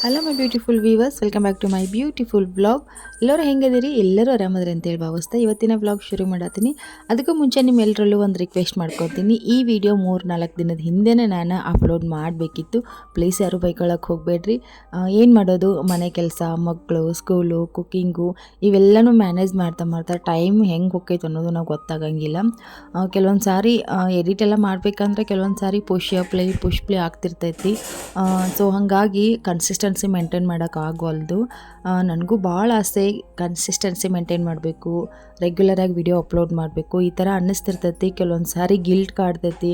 Hello my beautiful viewers, welcome back to my beautiful vlog. ಎಲ್ಲರೂ ಹೆಂಗದಿರಿ? ಎಲ್ಲರೂ ಆರಾಮದ್ರಿ ಅಂತೇಳಿ ಭಾವಿಸ್ತಾ ಇವತ್ತಿನ ವ್ಲಾಗ್ ಶುರು ಮಾಡತ್ತೀನಿ. ಅದಕ್ಕೂ ಮುಂಚೆ ನಿಮ್ಮೆಲ್ಲರಲ್ಲೂ ಒಂದು ರಿಕ್ವೆಸ್ಟ್ ಮಾಡ್ಕೊತೀನಿ. ಈ ವಿಡಿಯೋ 3-4 ದಿನದ ಹಿಂದೆನೇ ನಾನು ಅಪ್ಲೋಡ್ ಮಾಡಬೇಕಿತ್ತು. ಪ್ಲೀಸ್ ಯಾರು ಬೈಕೊಳ್ಳೋಕೆ ಹೋಗಬೇಡ್ರಿ. ಏನು ಮಾಡೋದು, ಮನೆ ಕೆಲಸ, ಮಕ್ಕಳು, ಸ್ಕೂಲು, ಕುಕ್ಕಿಂಗು ಇವೆಲ್ಲನೂ ಮ್ಯಾನೇಜ್ ಮಾಡ್ತಾ ಟೈಮ್ ಹೆಂಗೆ ಹೋಗ್ತೈತೆ ಅನ್ನೋದು ನಾವು ಗೊತ್ತಾಗಂಗಿಲ್ಲ. ಕೆಲವೊಂದು ಸಾರಿ ಎಡಿಟ್ ಎಲ್ಲ ಮಾಡಬೇಕಂದ್ರೆ ಕೆಲವೊಂದು ಸಾರಿ ಪುಷ್ ಪ್ಲೇ ಆಗ್ತಿರ್ತೈತಿ. ಸೊ ಹಾಗಾಗಿ ಕನ್ಸಿಸ್ಟೆನ್ಸಿ ಮೇಂಟೈನ್ ಮಾಡೋಕ್ಕಾಗವಲ್ದು. ನನಗೂ ಭಾಳ ಆಸೆ ಕನ್ಸಿಸ್ಟೆನ್ಸಿ ಮೇಂಟೈನ್ ಮಾಡಬೇಕು, ರೆಗ್ಯುಲರಾಗಿ ವಿಡಿಯೋ ಅಪ್ಲೋಡ್ ಮಾಡಬೇಕು ಈ ಥರ ಅನ್ನಿಸ್ತಿರ್ತೈತಿ. ಕೆಲವೊಂದು ಸಾರಿ ಗಿಲ್ಟ್ ಕಾಡ್ತೈತಿ,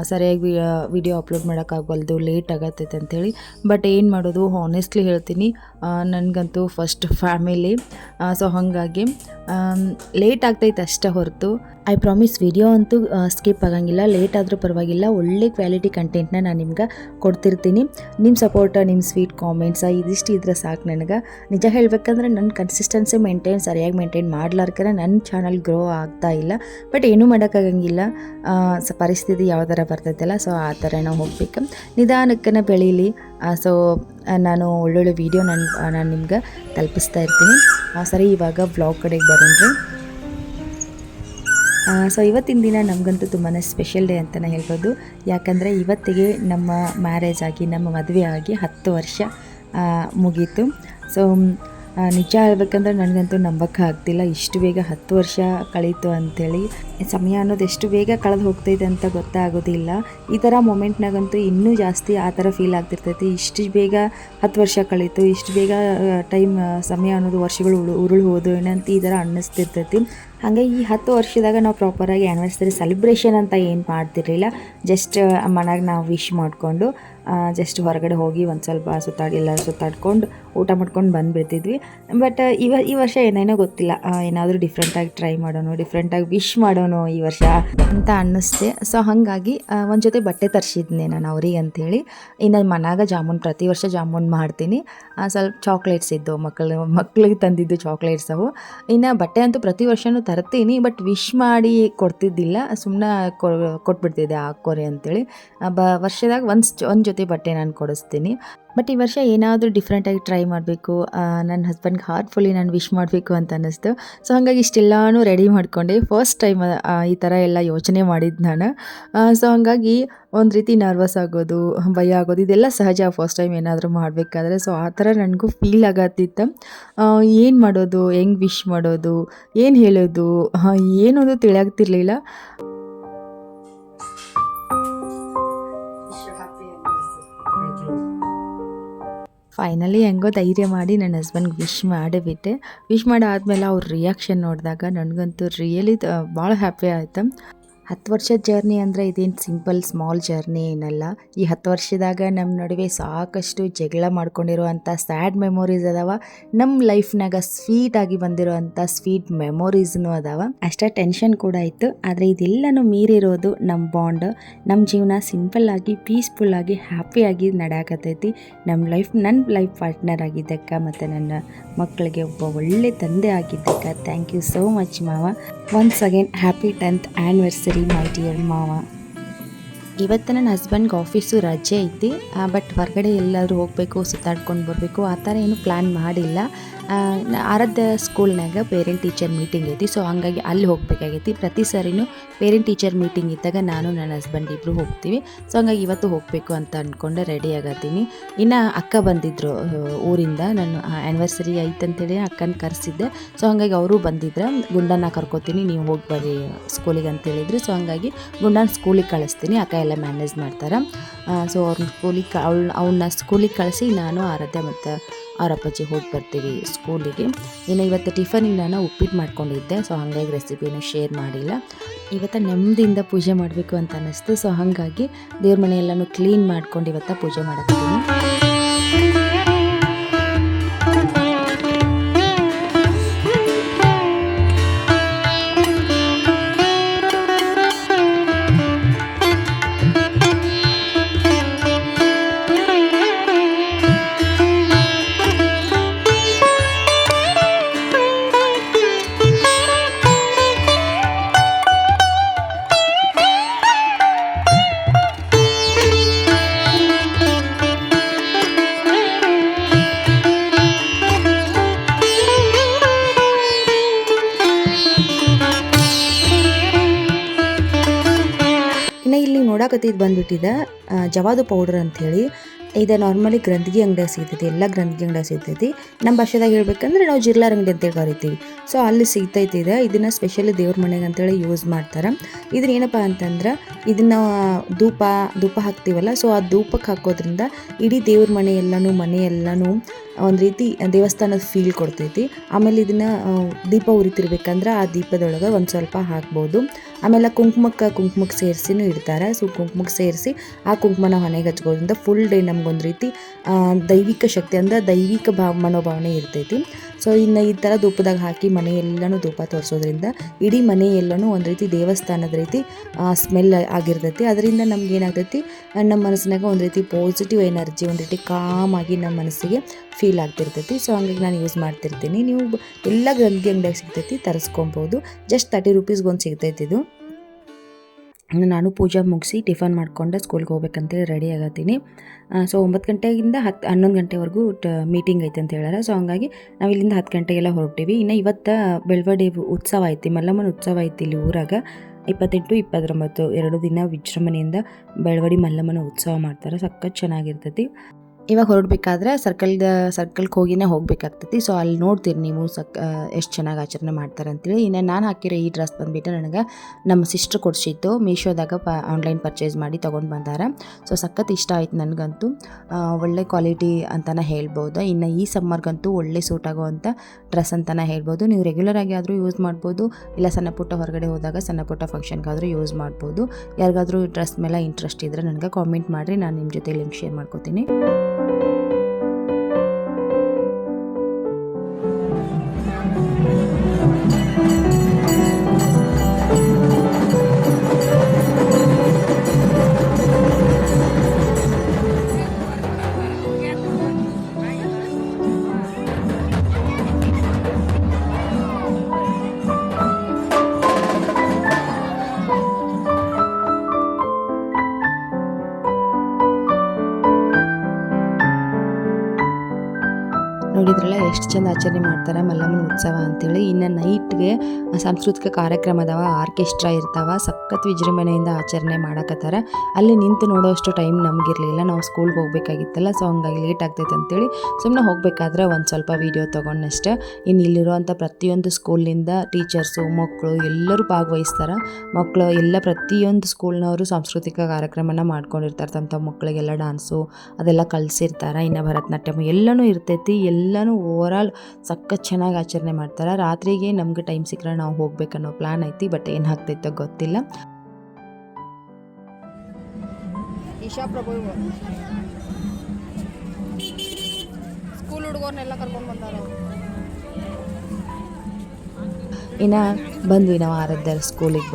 ಸರಿಯಾಗಿ ವಿಡಿಯೋ ಅಪ್ಲೋಡ್ ಮಾಡೋಕ್ಕಾಗವಲ್ದು, ಲೇಟ್ ಆಗತ್ತೈತೆ ಅಂಥೇಳಿ. ಬಟ್ ಏನು ಮಾಡೋದು, ಹಾನೆಸ್ಟ್ಲಿ ಹೇಳ್ತೀನಿ, ನನಗಂತೂ ಫಸ್ಟ್ ಫ್ಯಾಮಿಲಿ. ಸೊ ಹಾಗಾಗಿ ಲೇಟ್ ಆಗ್ತೈತೆ ಅಷ್ಟೇ ಹೊರತು ಐ ಪ್ರಾಮಿಸ್ ವಿಡಿಯೋ ಅಂತೂ ಸ್ಕಿಪ್ ಆಗಂಗಿಲ್ಲ. ಲೇಟ್ ಆದರೂ ಪರವಾಗಿಲ್ಲ, ಒಳ್ಳೆ ಕ್ವಾಲಿಟಿ ಕಂಟೆಂಟ್ನ ನಾನು ನಿಮ್ಗೆ ಕೊಡ್ತಿರ್ತೀನಿ. ನಿಮ್ಮ ಸಪೋರ್ಟ, ನಿಮ್ಮ ಸ್ವೀಟ್ ಕಾಮೆಂಟ್ಸ ಇದಿಷ್ಟು ಇದ್ರೆ ಸಾಕು ನನಗೆ. ನಿಜ ಹೇಳಬೇಕಂದ್ರೆ ನನ್ನ ಕನ್ಸಿಸ್ಟೆನ್ಸಿ ಸರಿಯಾಗಿ ಮೇಂಟೈನ್ ಮಾಡ್ಲಾರ್ಕರ ನನ್ನ ಚಾನಲ್ ಗ್ರೋ ಆಗ್ತಾ ಇಲ್ಲ. ಬಟ್ ಏನೂ ಮಾಡೋಕ್ಕಾಗಂಗಿಲ್ಲ, ಪರಿಸ್ಥಿತಿ ಯಾವ ಥರ ಬರ್ತೈತಲ್ಲ, ಸೊ ಆ ಥರ ನಾವು ಹೋಗ್ಬೇಕು, ನಿಧಾನಕ್ಕನ ಬೆಳೀಲಿ. ಸೊ ನಾನು ಒಳ್ಳೊಳ್ಳೆ ವೀಡಿಯೋ ನಾನು ನಿಮ್ಗೆ ತಲುಪಿಸ್ತಾ ಇರ್ತೀನಿ. ಸರಿ, ಇವಾಗ ವ್ಲಾಗ್ ಕಡೆಗೆ ಬರೋಣ್ರಿ. ಸೊ ಇವತ್ತಿನ ದಿನ ನಮಗಂತೂ ತುಂಬಾ ಸ್ಪೆಷಲ್ ಡೇ ಅಂತಲೇ ಹೇಳ್ಬೋದು. ಯಾಕಂದರೆ ಇವತ್ತಿಗೆ ನಮ್ಮ ಮ್ಯಾರೇಜ್ ಆಗಿ, ನಮ್ಮ ಮದುವೆ ಆಗಿ 10 ವರ್ಷ ಮುಗೀತು. ಸೊ ನಿಜ ಹೇಳ್ಬೇಕಂದ್ರೆ ನನಗಂತೂ ನಂಬಕ್ಕೆ ಆಗ್ತಿಲ್ಲ, ಇಷ್ಟು ಬೇಗ 10 ವರ್ಷ ಕಳೀತು ಅಂಥೇಳಿ. ಸಮಯ ಅನ್ನೋದು ಎಷ್ಟು ಬೇಗ ಕಳೆದು ಹೋಗ್ತೈತೆ ಅಂತ ಗೊತ್ತಾಗೋದಿಲ್ಲ. ಈ ಥರ ಮೊಮೆಂಟ್ನಾಗಂತೂ ಇನ್ನೂ ಜಾಸ್ತಿ ಆ ಥರ ಫೀಲ್ ಆಗ್ತಿರ್ತೈತಿ. ಇಷ್ಟು ಬೇಗ 10 ವರ್ಷ ಕಳೀತು, ಇಷ್ಟು ಬೇಗ ಸಮಯ ಅನ್ನೋದು ವರ್ಷಗಳು ಉರುಳು ಹೋದು ಏನಂತ ಈ ಥರ ಅನ್ನಿಸ್ತಿರ್ತೈತಿ. ಹಾಗೆ ಈ 10 ವರ್ಷದಾಗ ನಾವು ಪ್ರಾಪರಾಗಿ ಆ್ಯನಿವರ್ಸರಿ ಸೆಲೆಬ್ರೇಷನ್ ಅಂತ ಏನು ಮಾಡ್ತಿರಲಿಲ್ಲ. ಜಸ್ಟ್ ಮನೆಯಾಗ ನಾವು ವಿಶ್ ಮಾಡಿಕೊಂಡು ಜಸ್ಟ್ ಹೊರಗಡೆ ಹೋಗಿ ಒಂದು ಸ್ವಲ್ಪ ಸುತ್ತಾಡ್ಕೊಂಡು ಊಟ ಮಾಡ್ಕೊಂಡು ಬಂದುಬಿಡ್ತಿದ್ವಿ. ಬಟ್ ಈ ವರ್ಷ ಏನೇನೋ ಗೊತ್ತಿಲ್ಲ, ಏನಾದರೂ ಡಿಫ್ರೆಂಟಾಗಿ ಟ್ರೈ ಮಾಡೋಣ, ಡಿಫ್ರೆಂಟಾಗಿ ವಿಶ್ ಮಾಡೋಣ ಈ ವರ್ಷ ಅಂತ ಅನ್ನಿಸ್ತೆ. ಸೊ ಹಾಗಾಗಿ ಒಂದು ಜೊತೆ ಬಟ್ಟೆ ತರಿಸಿದ್ನೆ ನಾನು ಅವ್ರಿಗೆ ಅಂಥೇಳಿ. ಇನ್ನು ಮನ್ಯಾಗ ಪ್ರತಿ ವರ್ಷ ಜಾಮೂನ್ ಮಾಡ್ತೀನಿ. ಸ್ವಲ್ಪ ಚಾಕ್ಲೇಟ್ಸ್ ಇದ್ದು ಮಕ್ಕಳಿಗೆ ತಂದಿದ್ದು ಚಾಕ್ಲೇಟ್ಸ್ ಅವು. ಇನ್ನು ಬಟ್ಟೆ ಅಂತೂ ಪ್ರತಿ ವರ್ಷವೂ ತರ್ತೀನಿ, ಬಟ್ ವಿಶ್ ಮಾಡಿ ಕೊಡ್ತಿದ್ದಿಲ್ಲ, ಸುಮ್ಮನೆ ಕೊಟ್ಬಿಡ್ತಿದ್ದೆ ಹಾಕ್ಕೋರಿ ಅಂಥೇಳಿ. ವರ್ಷದಾಗ ಒಂದು ಜೊತೆ ಬಟ್ಟೆ ನಾನು ಕೊಡಿಸ್ತೀನಿ. ಬಟ್ ಈ ವರ್ಷ ಏನಾದರೂ ಡಿಫ್ರೆಂಟಾಗಿ ಟ್ರೈ ಮಾಡಬೇಕು, ನನ್ನ ಹಸ್ಬೆಂಡ್ಗೆ ಹಾರ್ಟ್ಫುಲ್ಲಿ ನಾನು ವಿಶ್ ಮಾಡಬೇಕು ಅಂತ ಅನ್ನಿಸ್ತು. ಸೊ ಹಾಗಾಗಿ ಇಷ್ಟೆಲ್ಲನೂ ರೆಡಿ ಮಾಡಿಕೊಂಡೆ. ಫಸ್ಟ್ ಟೈಮ್ ಈ ಥರ ಎಲ್ಲ ಯೋಚನೆ ಮಾಡಿದ್ದು ನಾನು. ಸೊ ಹಾಗಾಗಿ ಒಂದು ರೀತಿ ನರ್ವಸ್ ಆಗೋದು, ಭಯ ಆಗೋದು ಇದೆಲ್ಲ ಸಹಜ ಫಸ್ಟ್ ಟೈಮ್ ಏನಾದರೂ ಮಾಡಬೇಕಾದ್ರೆ. ಸೊ ಆ ಥರ ನನಗೂ ಫೀಲ್ ಆಗತ್ತಿತ್ತು. ಏನು ಮಾಡೋದು, ಹೆಂಗೆ ವಿಶ್ ಮಾಡೋದು, ಏನು ಹೇಳೋದು, ಏನದು ತಿಳಿಯಾಗ್ತಿರ್ಲಿಲ್ಲ. ಫೈನಲಿ ಹೆಂಗೋ ಧೈರ್ಯ ಮಾಡಿ ನನ್ನ ಹಸ್ಬೆಂಡ್ಗೆ ವಿಶ್ ಮಾಡಿಬಿಟ್ಟೆ. ವಿಶ್ ಮಾಡಾದ್ಮೇಲೆ ಅವ್ರ ರಿಯಾಕ್ಷನ್ ನೋಡಿದಾಗ ನನಗಂತೂ ರಿಯಲಿ ಭಾಳ ಹ್ಯಾಪಿ ಆಯಿತು. 10 ವರ್ಷದ ಜರ್ನಿ ಅಂದರೆ ಇದೇನು ಸ್ಮಾಲ್ ಜರ್ನಿ ಏನಲ್ಲ. ಈ 10 ವರ್ಷದಾಗ ನಮ್ಮ ನಡುವೆ ಸಾಕಷ್ಟು ಜಗಳ ಮಾಡ್ಕೊಂಡಿರುವಂಥ ಸ್ಯಾಡ್ ಮೆಮೊರೀಸ್ ಅದಾವ. ನಮ್ಮ ಲೈಫ್ನಾಗ ಸ್ವೀಟಾಗಿ ಬಂದಿರೋವಂಥ ಸ್ವೀಟ್ ಮೆಮೊರೀಸ್ನೂ ಅದಾವ. ಅಷ್ಟೇ ಟೆನ್ಷನ್ ಕೂಡ ಇತ್ತು. ಆದರೆ ಇದೆಲ್ಲನೂ ಮೀರಿರೋದು ನಮ್ಮ ಬಾಂಡ್, ನಮ್ಮ ಜೀವನ ಸಿಂಪಲ್ಲಾಗಿ, ಪೀಸ್ಫುಲ್ಲಾಗಿ, ಹ್ಯಾಪಿಯಾಗಿ ನಡೆಯಕತ್ತೈತಿ. ನನ್ನ ಲೈಫ್ ಪಾರ್ಟ್ನರ್ ಆಗಿದ್ದಕ್ಕೆ ಮತ್ತು ನನ್ನ ಮಕ್ಕಳಿಗೆ ಒಬ್ಬ ಒಳ್ಳೆ ತಂದೆ ಆಗಿದ್ದಕ್ಕೆ ಥ್ಯಾಂಕ್ ಯು ಸೋ ಮಚ್ ಮಾವ. Once again happy 10th anniversary my dear ಮಾವ. ಇವತ್ತು ನನ್ನ ಹಸ್ಬೆಂಡ್ಗೆ ಆಫೀಸು ರಜೆ ಐತಿ, ಬಟ್ ಹೊರಗಡೆ ಎಲ್ಲಾದರೂ ಹೋಗಬೇಕು, ಸುತ್ತಾಡ್ಕೊಂಡು ಬರಬೇಕು ಆ ಥರ ಏನು ಪ್ಲ್ಯಾನ್ ಮಾಡಿಲ್ಲ. ಆರಾಧ್ಯ ಸ್ಕೂಲ್ನಾಗ ಪೇರೆಂಟ್ ಟೀಚರ್ ಮೀಟಿಂಗ್ ಐತಿ. ಸೊ ಹಂಗಾಗಿ ಅಲ್ಲಿ ಹೋಗಬೇಕಾಗೈತಿ. ಪ್ರತಿ ಸರಿನೂ ಪೇರೆಂಟ್ ಟೀಚರ್ ಮೀಟಿಂಗ್ ಇದ್ದಾಗ ನಾನು ನನ್ನ ಹಸ್ಬೆಂಡ್ ಇಬ್ಬರು ಹೋಗ್ತೀವಿ. ಸೊ ಹಂಗಾಗಿ ಇವತ್ತು ಹೋಗಬೇಕು ಅಂತ ಅಂದ್ಕೊಂಡೆ ರೆಡಿ ಆಗತ್ತೀನಿ. ಇನ್ನು ಅಕ್ಕ ಬಂದಿದ್ದರು ಊರಿಂದ. ನಾನು ಆ್ಯನಿವರ್ಸರಿ ಐತಂತೇಳಿ ಅಕ್ಕನ ಕರೆಸಿದ್ದೆ. ಸೊ ಹಂಗಾಗಿ ಅವರು ಬಂದಿದ್ರೆ ಗುಂಡನ್ನ ಕರ್ಕೋತೀನಿ, ನೀವು ಹೋಗಿ ಬರ್ರಿ ಸ್ಕೂಲಿಗೆ ಅಂತೇಳಿದ್ರು. ಸೊ ಹಂಗಾಗಿ ಗುಂಡನ ಸ್ಕೂಲಿಗೆ ಕಳಿಸ್ತೀನಿ, ಅಕ್ಕ ಎಲ್ಲ ಮ್ಯಾನೇಜ್ ಮಾಡ್ತಾರೆ. ಸೊ ಅವ್ರನ್ನ ಅವನ್ನ ಸ್ಕೂಲಿಗೆ ಕಳಿಸಿ ನಾನು ಆರಾಧ್ಯ ಮತ್ತು ಅವ್ರ ಅಪ್ಪಾಜಿ ಹೋಗಿ ಬರ್ತೀವಿ ಸ್ಕೂಲಿಗೆ. ಇನ್ನು ಇವತ್ತು ಟಿಫನಿಗೆ ನಾನು ಉಪ್ಪಿಟ್ಟು ಮಾಡ್ಕೊಂಡಿದ್ದೆ. ಸೊ ಹಾಗಾಗಿ ರೆಸಿಪಿನೂ ಶೇರ್ ಮಾಡಿಲ್ಲ. ಇವತ್ತು ನೆಮ್ಮದಿಯಿಂದ ಪೂಜೆ ಮಾಡಬೇಕು ಅಂತ ಅನ್ನಿಸ್ತು. ಸೊ ಹಾಗಾಗಿ ದೇವ್ರ ಮನೆಯೆಲ್ಲನೂ ಕ್ಲೀನ್ ಮಾಡ್ಕೊಂಡು ಇವತ್ತು ಪೂಜೆ ಮಾಡಕ್ತೀನಿ. ಇನ್ನು ಇಲ್ಲಿ ನೋಡಕತ್ತಿದ್ದು ಬಂದುಬಿಟ್ಟಿದೆ ಜವಾದು ಪೌಡರ್ ಅಂಥೇಳಿ. ಇದು ನಾರ್ಮಲಿ ಗ್ರಂಥಿಗೆ ಅಂಗಡಿಯಾಗ ಸಿಗ್ತೈತಿ, ಎಲ್ಲ ಗ್ರಂಥಿಗೆ ಅಂಗಡಿಯಾಗ ಸಿಗ್ತೈತಿ. ನಮ್ಮ ಭಾಷೆದಾಗ ಹೇಳ್ಬೇಕಂದ್ರೆ ನಾವು ಜಿರ್ಲಾರ್ ಅಂಗಡಿ ಅಂತೇಳಿ ಕರಿತೀವಿ. ಸೊ ಅಲ್ಲಿ ಸಿಗ್ತೈತಿ ಇದೆ. ಇದನ್ನು ಸ್ಪೆಷಲಿ ದೇವ್ರ ಮನೆಗೆ ಅಂತೇಳಿ ಯೂಸ್ ಮಾಡ್ತಾರೆ. ಇದನ್ನ ಏನಪ್ಪ ಅಂತಂದ್ರೆ ಇದನ್ನು ಧೂಪ ಹಾಕ್ತೀವಲ್ಲ, ಸೊ ಆ ಧೂಪಕ್ಕೆ ಹಾಕೋದ್ರಿಂದ ಇಡೀ ದೇವ್ರ ಮನೆ ಎಲ್ಲನೂ ಒಂದು ರೀತಿ ದೇವಸ್ಥಾನದ ಫೀಲ್ ಕೊಡ್ತೈತಿ. ಆಮೇಲೆ ಇದನ್ನು ದೀಪ ಉರಿತಿರ್ಬೇಕಂದ್ರೆ ಆ ದೀಪದೊಳಗೆ ಒಂದು ಸ್ವಲ್ಪ ಹಾಕ್ಬೋದು. ಆಮೇಲೆ ಕುಂಕುಮಕ್ಕೆ ಸೇರಿಸಿನೂ ಇಡ್ತಾರೆ. ಸೊ ಕುಂಕುಮಕ್ಕೆ ಸೇರಿಸಿ ಆ ಕುಂಕುಮನ ಹೊನೆಗೆ ಹಚ್ಕೋದ್ರಿಂದ ಫುಲ್ ಡೇ ನಮಗೊಂದು ರೀತಿ ದೈವಿಕ ಶಕ್ತಿ ಅಂದರೆ ದೈವಿಕ ಮನೋಭಾವನೆ ಇರ್ತೈತಿ. ಸೊ ಇನ್ನು ಈ ಥರ ಧೂಪದಾಗ ಹಾಕಿ ಮನೆ ಎಲ್ಲನೂ ಧೂಪ ತೋರಿಸೋದ್ರಿಂದ ಇಡೀ ಮನೆ ಎಲ್ಲನೂ ಒಂದು ರೀತಿ ದೇವಸ್ಥಾನದ ರೀತಿ ಸ್ಮೆಲ್ ಆಗಿರ್ತೈತಿ. ಅದರಿಂದ ನಮ್ಗೆ ಏನಾಗ್ತೈತಿ, ನಮ್ಮ ಮನಸ್ಸಿನಾಗ ಒಂದು ರೀತಿ ಪಾಸಿಟಿವ್ ಎನರ್ಜಿ, ಒಂದು ರೀತಿ ಕಾಮ್ ಆಗಿ ನಮ್ಮ ಮನಸ್ಸಿಗೆ ಫೀಲ್ ಆಗ್ತಿರ್ತೈತಿ. ಸೊ ಹಂಗಾಗಿ ನಾನು ಯೂಸ್ ಮಾಡ್ತಿರ್ತೀನಿ. ನೀವು ಎಲ್ಲ ಗ್ರಂಥಿಗೆ ಅಂಗಡಿಯಾಗ ಸಿಗ್ತೈತಿ, ತರಿಸ್ಕೊಬೋದು. ಜಸ್ಟ್ 30 ರೂಪೀಸ್ಗೆ ಒಂದು ಸಿಗ್ತೈತಿ ಇದು. ನಾನು ಪೂಜೆ ಮುಗಿಸಿ ಟಿಫನ್ ಮಾಡಿಕೊಂಡೆ ಸ್ಕೂಲ್ಗೆ ಹೋಗ್ಬೇಕಂತೇಳಿ ರೆಡಿ ಆಗತ್ತೀನಿ. ಸೊ 9 ಗಂಟೆಗಿಂದ 11 ಗಂಟೆವರೆಗೂ ಮೀಟಿಂಗ್ ಐತೆ ಅಂತ ಹೇಳ್ಯಾರ. ಸೊ ಹಂಗಾಗಿ ನಾವು ಇಲ್ಲಿಂದ 10 ಗಂಟೆಗೆಲ್ಲ ಹೊರಟಿವಿ. ಇನ್ನು ಇವತ್ತು ಬೆಳವಡಿ ಉತ್ಸವ ಐತಿ, ಮಲ್ಲಮ್ಮನ ಉತ್ಸವ ಐತಿ ಇಲ್ಲಿ ಊರಾಗ. 28, 29 2 ದಿನ ವಿಜೃಂಭಣೆಯಿಂದ ಬೆಳವಡಿ ಮಲ್ಲಮ್ಮನ ಉತ್ಸವ ಮಾಡ್ತಾರೆ. ಸಖತ್ ಚೆನ್ನಾಗಿರ್ತೈತಿ. ಇವಾಗ ಹೊರಡಬೇಕಾದ್ರೆ ಸರ್ಕಲ್ಗೆ ಹೋಗಿನೇ ಹೋಗಬೇಕಾಗ್ತೈತಿ. ಸೊ ಅಲ್ಲಿ ನೋಡ್ತೀರಿ ನೀವು ಎಷ್ಟು ಚೆನ್ನಾಗಿ ಆಚರಣೆ ಮಾಡ್ತಾರೆ ಅಂತೇಳಿ. ಇನ್ನು ನಾನು ಹಾಕಿರೋ ಈ ಡ್ರೆಸ್ ಬಂದುಬಿಟ್ಟು ನನಗೆ ನಮ್ಮ ಸಿಸ್ಟ್ರ್ ಕೊಡಿಸಿತ್ತು. ಮೀಶೋದಾಗ ಆನ್ಲೈನ್ ಪರ್ಚೇಸ್ ಮಾಡಿ ತೊಗೊಂಡು ಬಂದಾರ. ಸೊ ಸಖತ್ ಇಷ್ಟ ಆಯ್ತು ನನಗಂತೂ. ಒಳ್ಳೆ ಕ್ವಾಲಿಟಿ ಅಂತಲೇ ಹೇಳ್ಬೋದು. ಇನ್ನು ಈ ಸಮ್ಮರ್ಗಂತೂ ಒಳ್ಳೆ ಸೂಟ್ ಆಗೋವಂಥ ಡ್ರೆಸ್ ಅಂತಲೇ ಹೇಳ್ಬೋದು. ನೀವು ರೆಗ್ಯುಲರಾಗಿ ಆದರೂ ಯೂಸ್ ಮಾಡ್ಬೋದು, ಇಲ್ಲ ಸಣ್ಣ ಪುಟ್ಟ ಹೊರಗಡೆ ಹೋದಾಗ ಸಣ್ಣ ಪುಟ್ಟ ಫಂಕ್ಷನ್ಗಾದರೂ ಯೂಸ್ ಮಾಡ್ಬೋದು. ಯಾರಿಗಾದರೂ ಡ್ರೆಸ್ ಮೇಲೆ ಇಂಟ್ರೆಸ್ಟ್ ಇದ್ದರೆ ನನಗೆ ಕಾಮೆಂಟ್ ಮಾಡಿರಿ, ನಾನು ನಿಮ್ಮ ಜೊತೆ ಲಿಂಕ್ ಶೇರ್ ಮಾಡ್ಕೋತೀನಿ. ನೋಡಿದ್ರಲ್ಲ ಎಷ್ಟು ಚೆಂದ ಆಚರಣೆ ಮಾಡ್ತಾರೆ ಮಲ್ಲಮ್ಮನ ಉತ್ಸವ ಅಂತೇಳಿ. ಇನ್ನು ನೈಟ್ಗೆ ಸಾಂಸ್ಕೃತಿಕ ಕಾರ್ಯಕ್ರಮ ಅದಾವ, ಆರ್ಕೆಸ್ಟ್ರಾ ಇರ್ತಾವ, ಸಖತ್ ವಿಜೃಂಭಣೆಯಿಂದ ಆಚರಣೆ ಮಾಡಕತ್ತಾರ. ಅಲ್ಲಿ ನಿಂತು ನೋಡೋಷ್ಟು ಟೈಮ್ ನಮಗಿರಲಿಲ್ಲ, ನಾವು ಸ್ಕೂಲ್ಗೆ ಹೋಗ್ಬೇಕಾಗಿತ್ತಲ್ಲ. ಸೊ ಹಂಗಾಗಿ ಲೇಟ್ ಆಗ್ತೈತೆ ಅಂತೇಳಿ ಸುಮ್ಮನೆ ಹೋಗಬೇಕಾದ್ರೆ ಒಂದು ಸ್ವಲ್ಪ ವೀಡಿಯೋ ತೊಗೊಂಡಷ್ಟೇ. ಇನ್ನು ಇಲ್ಲಿರುವಂಥ ಪ್ರತಿಯೊಂದು ಸ್ಕೂಲಿಂದ ಟೀಚರ್ಸು, ಮಕ್ಕಳು ಎಲ್ಲರೂ ಭಾಗವಹಿಸ್ತಾರೆ. ಮಕ್ಕಳು ಎಲ್ಲ ಪ್ರತಿಯೊಂದು ಸ್ಕೂಲ್ನವರು ಸಾಂಸ್ಕೃತಿಕ ಕಾರ್ಯಕ್ರಮನ ಮಾಡ್ಕೊಂಡಿರ್ತಾರೆ. ತಮ್ಮ ಮಕ್ಕಳಿಗೆಲ್ಲ ಡ್ಯಾನ್ಸು ಅದೆಲ್ಲ ಕಲಿಸಿರ್ತಾರೆ. ಇನ್ನು ಭರತನಾಟ್ಯಮ್ ಎಲ್ಲನೂ ಇರ್ತೈತಿ. ಎಲ್ಲನೂ ಓವರಾಲ್ ಸಖತ್ ಚೆನ್ನಾಗಿ ಆಚರಣೆ ಮಾಡ್ತಾರೆ. ರಾತ್ರಿಗೆ ನಮ್ಗೆ ಟೈಮ್ ಸಿಕ್ಕರೆ ನಾವು ಹೋಗ್ಬೇಕನ್ನೋ ಪ್ಲ್ಯಾನ್ ಐತಿ. ಬಟ್ ಏನಾಗ್ತೈತೋ ಗೊತ್ತಿಲ್ಲ. ಸ್ಕೂಲ್ ಹುಡುಗರ್ನೆಲ್ಲ ಕರ್ಕೊಂಡು ಬಂದಾರ. ಇನ್ನು ಬಂದ್ವಿ ನಾವು ಆರಾಧ್ಯರ ಸ್ಕೂಲಿಗೆ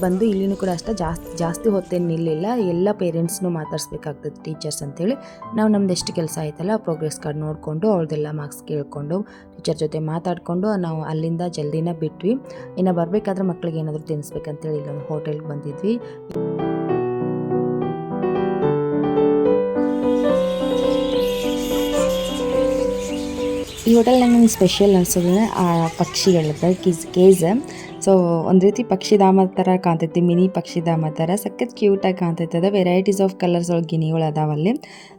ಬಂದು ಇಲ್ಲಿನೂ ಕೂಡ ಅಷ್ಟೇ ಜಾಸ್ತಿ ಹೊತ್ತೇನು ನಿಲ್ಲಿಲ್ಲ. ಎಲ್ಲ ಪೇರೆಂಟ್ಸ್ನೂ ಮಾತಾಡಿಸ್ಬೇಕಾಗ್ತದೆ ಟೀಚರ್ಸ್ ಅಂತೇಳಿ. ನಾವು ನಮ್ದು ಎಷ್ಟು ಕೆಲಸ ಆಯ್ತಲ್ಲ ಪ್ರೋಗ್ರೆಸ್ ಕಾರ್ಡ್ ನೋಡಿಕೊಂಡು ಅವ್ರದ್ದೆಲ್ಲ ಮಾರ್ಕ್ಸ್ ಕೇಳಿಕೊಂಡು ಟೀಚರ್ ಜೊತೆ ಮಾತಾಡಿಕೊಂಡು ನಾವು ಅಲ್ಲಿಂದ ಜಲ್ದಿನ ಬಿಟ್ವಿ. ಇನ್ನು ಬರಬೇಕಾದ್ರೆ ಮಕ್ಕಳಿಗೆ ಏನಾದರೂ ತಿನ್ನಿಸ್ಬೇಕಂತೇಳಿ ಇಲ್ಲೊಂದು ಹೋಟೆಲ್ಗೆ ಬಂದಿದ್ವಿ. ಈ ಹೋಟೆಲ್ನಾಗ ನಂಗೆ ಸ್ಪೆಷಲ್ ಅನ್ಸೋದ್ರೆ ಆ ಪಕ್ಷಿಗಳದ್ದು ಕೇಜ್. ಸೊ ಒಂದು ರೀತಿ ಪಕ್ಷಿಧಾಮ ಥರ ಕಾಣ್ತೈತಿ, ಮಿನಿ ಪಕ್ಷಿಧಾಮ ಥರ ಸಖತ್ ಕ್ಯೂಟಾಗಿ ಕಾಣ್ತೈತೆ. ಅದು ವೆರೈಟೀಸ್ ಆಫ್ ಕಲರ್ಸ್ ಒಳಗೆ ಗಿಣಿಗಳು ಅದಾವಲ್ಲಿ.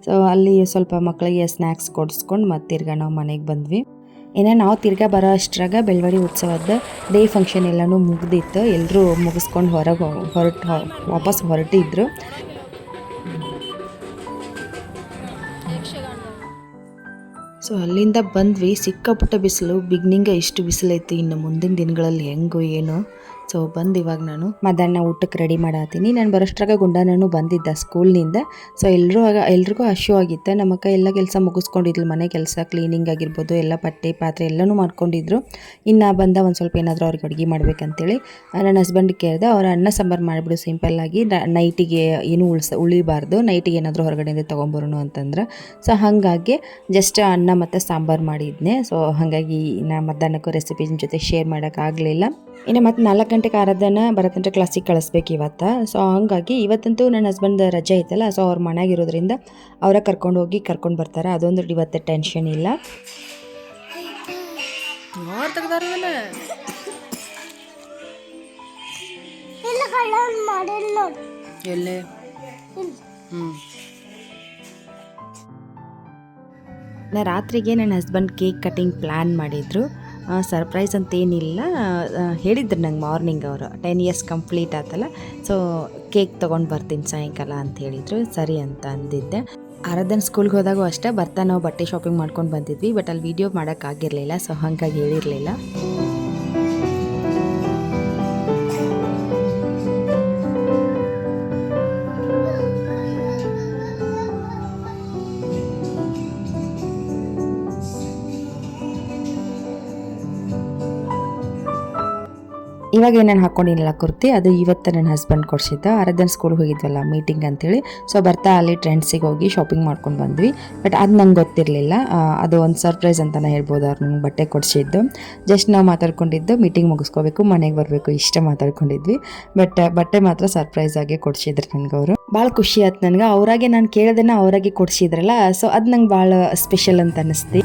ಸೊ ಅಲ್ಲಿ ಸ್ವಲ್ಪ ಮಕ್ಕಳಿಗೆ ಸ್ನ್ಯಾಕ್ಸ್ ಕೊಡಿಸ್ಕೊಂಡು ಮತ್ತೆ ತಿರ್ಗಾ ನಾವು ಮನೆಗೆ ಬಂದ್ವಿ. ಇನ್ನು ನಾವು ತಿರ್ಗಾ ಬರೋ ಅಷ್ಟ್ರಾಗ ಬೆಳ್ವಡಿ ಉತ್ಸವದ ಡೇ ಫಂಕ್ಷನ್ ಎಲ್ಲನೂ ಮುಗ್ದಿತ್ತು. ಎಲ್ಲರೂ ಮುಗಿಸ್ಕೊಂಡು ವಾಪಸ್ ಹೊರಟಿದ್ರು. ಸೊ ಅಲ್ಲಿಂದ ಬಂದ್ವಿ. ಸಿಕ್ಕಾಪುಟ್ಟ ಬಿಸಿಲು, ಬಿಗ್ನಿಂಗ ಇಷ್ಟು ಬಿಸಿಲೈತಿ, ಇನ್ನು ಮುಂದಿನ ದಿನಗಳಲ್ಲಿ ಹೆಂಗೋ ಏನೋ. ಸೊ ಬಂದು ಇವಾಗ ನಾನು ಮಧ್ಯಾಹ್ನ ಊಟಕ್ಕೆ ರೆಡಿ ಮಾಡತ್ತೀನಿ. ನಾನು ಬರೋಷ್ಟ್ರಾಗ ಗುಂಡನೂ ಬಂದಿದ್ದ ಸ್ಕೂಲ್ನಿಂದ. ಸೊ ಎಲ್ರಿಗೂ ಹಶು ಆಗಿತ್ತು. ನಮ್ಮ ಅಕ್ಕ ಎಲ್ಲ ಕೆಲಸ ಮುಗಿಸ್ಕೊಂಡಿದ್ಲು, ಮನೆ ಕೆಲಸ ಕ್ಲೀನಿಂಗ್ ಆಗಿರ್ಬೋದು, ಎಲ್ಲ ಬಟ್ಟೆ ಪಾತ್ರೆ ಎಲ್ಲನೂ ಮಾಡ್ಕೊಂಡಿದ್ರು. ಇನ್ನು ಬಂದ ಒಂದು ಸ್ವಲ್ಪ ಏನಾದರೂ ಅವ್ರಿಗೆ ಅಡುಗೆ ಮಾಡ್ಬೇಕಂತೇಳಿ ನನ್ನ ಹಸ್ಬೆಂಡ್ ಕೇಳಿದೆ. ಅವ್ರು ಅನ್ನ ಸಾಂಬಾರು ಮಾಡಿಬಿಡು ಸಿಂಪಲ್ಲಾಗಿ, ನೈಟಿಗೆ ಏನೂ ಉಳಿಬಾರ್ದು, ನೈಟಿಗೆ ಏನಾದರೂ ಹೊರಗಡೆಯಿಂದ ತೊಗೊಂಬರೋಣ ಅಂತಂದ್ರೆ. ಸೊ ಹಾಗಾಗಿ ಜಸ್ಟ್ ಅನ್ನ ಮತ್ತು ಸಾಂಬಾರು ಮಾಡಿದ್ನೆ. ಸೊ ಹಾಗಾಗಿ ನಾ ಮಧ್ಯಾಹ್ನಕ್ಕೂ ರೆಸಿಪಿ ಜೊತೆ ಶೇರ್ ಮಾಡೋಕ್ಕಾಗಲಿಲ್ಲ. ಇನ್ನು ಮತ್ತು 4 ಗಂಟೆಗೆ ಆರಾಧನ ಭರತನಾಟ್ಯ ಕ್ಲಾಸಿಗೆ ಕಳಿಸ್ಬೇಕು ಇವತ್ತು. ಸೊ ಹಾಗಾಗಿ ಇವತ್ತಂತೂ ನನ್ನ ಹಸ್ಬೆಂಡ್ ರಜೆ ಐತಲ್ಲ, ಸೊ ಅವ್ರ ಮನೆಯಾಗಿರೋದ್ರಿಂದ ಅವರ ಕರ್ಕೊಂಡು ಬರ್ತಾರೆ. ಅದೊಂದು ಇವತ್ತು ಟೆನ್ಷನ್ ಇಲ್ಲ. ರಾತ್ರಿಗೆ ನನ್ನ ಹಸ್ಬೆಂಡ್ ಕೇಕ್ ಕಟಿಂಗ್ ಪ್ಲ್ಯಾನ್ ಮಾಡಿದರು. ಸರ್ಪ್ರೈಸ್ ಅಂತೇನಿಲ್ಲ, ಹೇಳಿದ್ರು ನಂಗೆ ಮಾರ್ನಿಂಗ್ ಅವರು 10 ಇಯರ್ಸ್ ಕಂಪ್ಲೀಟ್ ಆತಲ್ಲ, ಸೊ ಕೇಕ್ ತೊಗೊಂಡು ಬರ್ತೀನಿ ಸಾಯಂಕಾಲ ಅಂತ ಹೇಳಿದರು. ಸರಿ ಅಂತ ಅಂದಿದ್ದೆ. ಆರಾಧನ ಸ್ಕೂಲ್ಗೆ ಹೋದಾಗೂ ಅಷ್ಟೇ ನಾವು ಬಟ್ಟೆ ಶಾಪಿಂಗ್ ಮಾಡ್ಕೊಂಡು ಬಂದಿದ್ವಿ. ಬಟ್ ಅಲ್ಲಿ ವೀಡಿಯೋ ಮಾಡೋಕ್ಕಾಗಿರಲಿಲ್ಲ, ಸೊ ಹಾಗಾಗಿ ಹೇಳಿರಲಿಲ್ಲ. ಇವಾಗ ಏನೇನು ಹಾಕ್ಕೊಂಡಿಲ್ಲ ಕುರ್ತಿ, ಅದು ಇವತ್ತು ನನ್ನ ಹಸ್ಬೆಂಡ್ ಕೊಡಿಸಿದ್ದ. ಆರಾಧನ ಸ್ಕೂಲ್ಗೆ ಹೋಗಿದ್ವಲ್ಲ ಮೀಟಿಂಗ್ ಅಂತೇಳಿ, ಸೊ ಬರ್ತಾ ಅಲ್ಲಿ ಟ್ರೆಂಡ್ಸಿಗೆ ಹೋಗಿ ಶಾಪಿಂಗ್ ಮಾಡ್ಕೊಂಡು ಬಂದ್ವಿ. ಬಟ್ ಅದು ನಂಗೆ ಗೊತ್ತಿರಲಿಲ್ಲ, ಅದು ಒಂದು ಸರ್ಪ್ರೈಸ್ ಅಂತಲೇ ಹೇಳ್ಬೋದು. ಅವ್ರು ನಂಗೆ ಬಟ್ಟೆ ಕೊಡಿಸಿದ್ದು. ಜಸ್ಟ್ ನಾವು ಮಾತಾಡ್ಕೊಂಡಿದ್ದು ಮೀಟಿಂಗ್ ಮುಗಿಸ್ಕೋಬೇಕು, ಮನೆಗೆ ಬರಬೇಕು, ಇಷ್ಟ ಮಾತಾಡ್ಕೊಂಡಿದ್ವಿ. ಬಟ್ ಬಟ್ಟೆ ಮಾತ್ರ ಸರ್ಪ್ರೈಸ್ ಆಗಿ ಕೊಡಿಸಿದ್ರು ನನಗೆ ಅವರು. ಭಾಳ ಖುಷಿ ಆಯ್ತು ನನಗೆ. ಅವರಾಗೆ ನಾನು ಕೇಳೋದನ್ನ ಅವರಾಗೆ ಕೊಡಿಸಿದ್ರಲ್ಲ, ಸೊ ಅದು ನಂಗೆ ಭಾಳ ಸ್ಪೆಷಲ್ ಅಂತ ಅನ್ನಿಸ್ತು.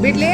ಬಿಡ್ಲಿ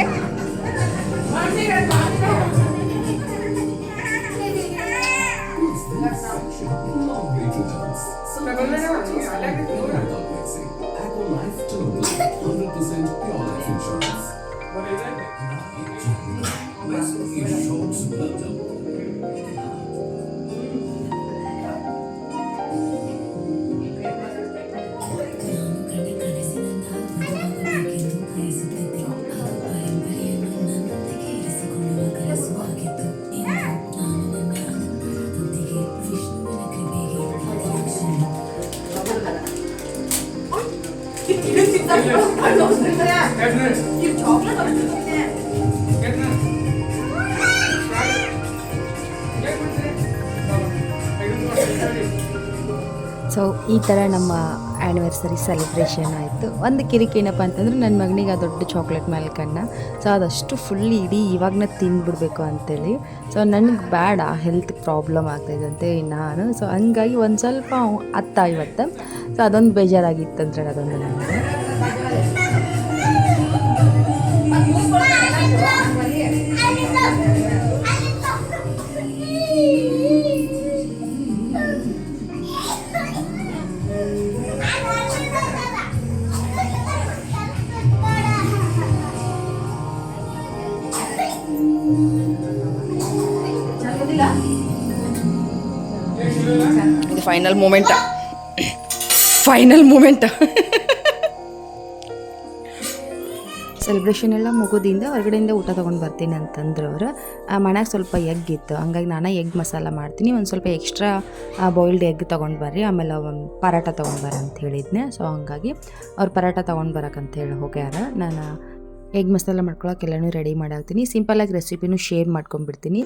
ಸೊ ಈ ಥರ ನಮ್ಮ ಆ್ಯನಿವರ್ಸರಿ ಸೆಲೆಬ್ರೇಷನ್ ಆಯಿತು. ಒಂದು ಕಿರಿಕೇನಪ್ಪ ಅಂತಂದ್ರೆ ನನ್ನ ಮಗನಿಗೆ ಆ ದೊಡ್ಡ ಚಾಕ್ಲೇಟ್ ಮೇಲೆ ಕಣ್ಣ. ಸೊ ಅದಷ್ಟು ಫುಲ್ ಇಡೀ ಇವಾಗನ ತಿಂದ್ಬಿಡ್ಬೇಕು ಅಂತೇಳಿ. ಸೊ ನನಗೆ ಬೇಡ, ಹೆಲ್ತ್ ಪ್ರಾಬ್ಲಮ್ ಆಗ್ತಾಯಿದಂತೆ ನಾನು. ಸೊ ಹಂಗಾಗಿ ಒಂದು ಸ್ವಲ್ಪ ಅತ್ತ ಇವತ್ತು. ಸೊ ಅದೊಂದು ಬೇಜಾರಾಗಿತ್ತಂದ್ರೆ ಅದೊಂದು ನನಗೆ. ಇದು ಫೈನಲ್ ಮೂಮೆಂಟ್. ಸೆಲೆಬ್ರೇಷನ್ ಎಲ್ಲ ಮುಗೋದಿಂದ ಹೊರಗಡೆಯಿಂದ ಊಟ ತೊಗೊಂಡು ಬರ್ತೀನಿ ಅಂತಂದ್ರು ಅವರು. ಮನೆಗೆ ಸ್ವಲ್ಪ ಎಗ್ ಇತ್ತು, ಹಂಗಾಗಿ ನಾನು ಎಗ್ ಮಸಾಲ ಮಾಡ್ತೀನಿ, ಒಂದು ಸ್ವಲ್ಪ ಎಕ್ಸ್ಟ್ರಾ ಬಾಯ್ಲ್ಡ್ ಎಗ್ ತೊಗೊಂಡು ಬರ್ರಿ, ಆಮೇಲೆ ಒಂದು ಪರಾಟ ತೊಗೊಂಡು ಬರ್ರಿ ಅಂತ ಹೇಳಿದ್ನೆ. ಸೊ ಹಂಗಾಗಿ ಅವ್ರು ಪರಾಟ ತೊಗೊಂಡು ಬರೋಕ್ಕಂತ ಹೇಳಿ ಹೋಗ್ಯಾರ. ನಾನು ಎಗ್ ಮಸಾಲ ಮಾಡ್ಕೊಳಕ್ಕೆ ಎಲ್ಲನೂ ರೆಡಿ ಮಾಡಾಕ್ತೀನಿ. ಸಿಂಪಲಾಗಿ ರೆಸಿಪಿನೂ ಶೇರ್ ಮಾಡ್ಕೊಂಡ್ಬಿಡ್ತೀನಿ.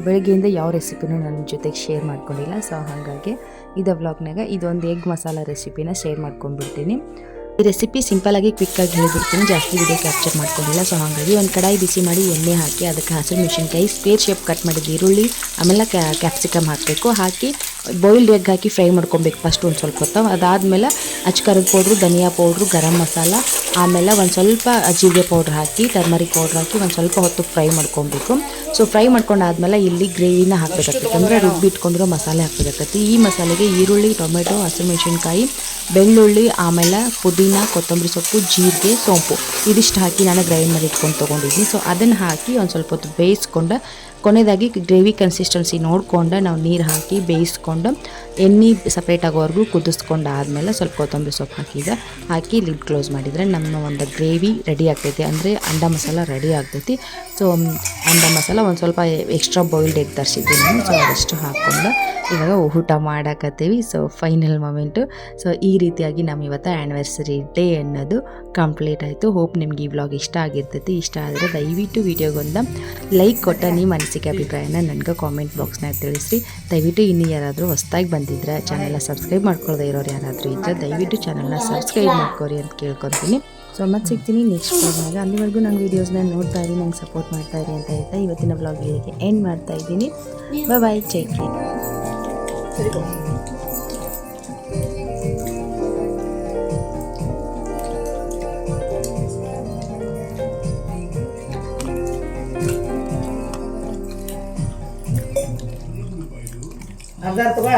ಬೆಳಗ್ಗೆಯಿಂದ ಯಾವ ರೆಸಿಪಿನೂ ನನ್ನ ಜೊತೆಗೆ ಶೇರ್ ಮಾಡ್ಕೊಂಡಿಲ್ಲ. ಸೊ ಹಾಗಾಗಿ ಇದೇ ವ್ಲಾಗ್ನಾಗ ಇದೊಂದು ಎಗ್ ಮಸಾಲ ರೆಸಿಪಿನ ಶೇರ್ ಮಾಡ್ಕೊಂಡ್ಬಿಡ್ತೀನಿ. ಈ ರೆಸಿಪಿ ಸಿಂಪಲಾಗಿ ಕ್ವಿಕ್ಕಾಗಿ ಹೇಳಿಬಿಡ್ತೀನಿ, ಜಾಸ್ತಿ ವಿಡಿಯೋ ಕ್ಯಾಪ್ಚರ್ ಮಾಡ್ಕೊಂಡಿಲ್ಲ. ಸೊ ಹಾಗಾಗಿ ಒಂದು ಕಡಾಯಿ ಬಿಸಿ ಮಾಡಿ ಎಣ್ಣೆ ಹಾಕಿ ಅದಕ್ಕೆ ಹಸಿರು ಮೆಣಸಿನ್ಕಾಯಿ ಸ್ಕ್ವೇರ್ ಶೇಪ್ ಕಟ್ ಮಾಡಿದ ಈರುಳ್ಳಿ ಆಮೇಲೆ ಕ್ಯಾಪ್ಸಿಕಮ್ ಹಾಕಬೇಕು. ಹಾಕಿ ಬಾಯ್ಲ್ಡ್ ಎಗ್ ಹಾಕಿ ಫ್ರೈ ಮಾಡ್ಕೊಬೇಕು ಫಸ್ಟ್ ಒಂದು ಸ್ವಲ್ಪ ಹೊತ್ತು. ಅದಾದಮೇಲೆ ಅಚ್ಕಾರದ ಪೌಡ್ರು, ಧನಿಯಾ ಪೌಡ್ರು, ಗರಂ ಮಸಾಲ, ಆಮೇಲೆ ಒಂದು ಸ್ವಲ್ಪ ಜೀರಿಗೆ ಪೌಡ್ರ್ ಹಾಕಿ ಟರ್ಮರಿಕ್ ಪೌಡ್ರ್ ಹಾಕಿ ಒಂದು ಸ್ವಲ್ಪ ಹೊತ್ತು ಫ್ರೈ ಮಾಡ್ಕೊಬೇಕು. ಸೊ ಫ್ರೈ ಮಾಡ್ಕೊಂಡಾದ್ಮೇಲೆ ಇಲ್ಲಿ ಗ್ರೇವಿನ ಹಾಕಬೇಕಾಗ್ತದೆ, ಅಂದರೆ ರುಬ್ಬಿ ಇಟ್ಕೊಂಡಿರೋ ಮಸಾಲೆ ಹಾಕಬೇಕಾಗ್ತದೆ. ಈ ಮಸಾಲೆಗೆ ಈರುಳ್ಳಿ, ಟೊಮೆಟೊ, ಹಸಿಮೆಣಸಿನ್ಕಾಯಿ, ಬೆಳ್ಳುಳ್ಳಿ, ಆಮೇಲೆ ಪುದೀನ, ಕೊತ್ತಂಬರಿ ಸೊಪ್ಪು, ಜೀರಿಗೆ, ಸೋಂಪು ಇದಿಷ್ಟು ಹಾಕಿ ನಾನು ಗ್ರೈಂಡ್ ಮಾಡಿ ಇಟ್ಕೊಂಡು ತೊಗೊಂಡಿದ್ದೀನಿ. ಸೊ ಅದನ್ನು ಹಾಕಿ ಒಂದು ಸ್ವಲ್ಪ ಹೊತ್ತು ಬೇಯಿಸ್ಕೊಂಡು ಕೊನೆಯದಾಗಿ ಗ್ರೇವಿ ಕನ್ಸಿಸ್ಟೆನ್ಸಿ ನೋಡಿಕೊಂಡು ನಾವು ನೀರು ಹಾಕಿ ಬೇಯಿಸ್ಕೊಂಡು ಎಣ್ಣೆ ಸಪ್ರೇಟ್ ಆಗೋವರೆಗೂ ಕುದಿಸ್ಕೊಂಡು ಆದಮೇಲೆ ಸ್ವಲ್ಪ ಕೊತ್ತಂಬರಿ ಸೊಪ್ಪು ಹಾಕಿ ಲಿಡ್ ಕ್ಲೋಸ್ ಮಾಡಿದರೆ ನಮ್ಮ ಒಂದು ಗ್ರೇವಿ ರೆಡಿ ಆಗ್ತೈತಿ, ಅಂದರೆ ಅಂಡ ಮಸಾಲ ರೆಡಿ ಆಗ್ತೈತಿ. ಸೊ ಅಂಡ ಮಸಾಲ ಒಂದು ಸ್ವಲ್ಪ ಎಕ್ಸ್ಟ್ರಾ ಬಾಯ್ಲ್ಡ್ ಎಗ್ ತರಿಸಿದ್ದೀನಿ ನಾನು. ಸೊ ಅದಷ್ಟು ಹಾಕ್ಕೊಂಡು ಇವಾಗ ಊಟ ಮಾಡಾಕತ್ತೀವಿ. So final moment. ಸೊ ಈ ರೀತಿಯಾಗಿ ನಮ್ಮ ಇವತ್ತು ಆ್ಯನಿವರ್ಸರಿ ಡೇ ಅನ್ನೋದು ಕಂಪ್ಲೀಟ್ ಆಯಿತು. ಹೋಪ್ ನಿಮ್ಗೆ ಈ ವ್ಲಾಗ್ ಇಷ್ಟ ಆಗಿರ್ತೈತಿ. ಇಷ್ಟ ಆದರೆ ದಯವಿಟ್ಟು ವಿಡಿಯೋಗೊಂದು ಲೈಕ್ ಕೊಟ್ಟ ನಿಮ್ಮ ಅನಿಸಿಕೆ ಅಭಿಪ್ರಾಯನ ನನಗೆ ಕಾಮೆಂಟ್ ಬಾಕ್ಸ್ನಾಗ ತಿಳಿಸ್ರಿ. ದಯವಿಟ್ಟು ಇನ್ನೂ ಯಾರಾದರೂ ಹೊಸ್ದಾಗಿ ಬಂದಿದ್ರೆ ಚಾನಲ್ನ ಸಬ್ಸ್ಕ್ರೈಬ್ ಮಾಡ್ಕೊಳ್ಳದೆ ಇರೋರು ಯಾರಾದರೂ ಇದ್ದರೆ ದಯವಿಟ್ಟು ಚಾನಲ್ನ ಸಬ್ಸ್ಕ್ರೈಬ್ ಮಾಡ್ಕೊರಿ ಅಂತ ಕೇಳ್ಕೊತೀನಿ. ಸೊ ಮತ್ತೆ ಸಿಗ್ತೀನಿ ನೆಕ್ಸ್ಟ್ ವ್ಲಾಗ್ನಾಗ. ಅಲ್ಲಿವರೆಗೂ ನನ್ನ ವೀಡಿಯೋಸ್ನ ನೋಡ್ತಾ ಇರಿ, ನಂಗೆ ಸಪೋರ್ಟ್ ಮಾಡ್ತಾ ಇರಿ ಅಂತ ಹೇಳ್ತಾ ಇವತ್ತಿನ ವ್ಲಾಗ್ ಇಲ್ಲಿಗೆ ಎಂಡ್ ಮಾಡ್ತಾ ಇದ್ದೀನಿ. ಬಾಯ್, ಟೇಕ್ ಕೇರ್. अर्धा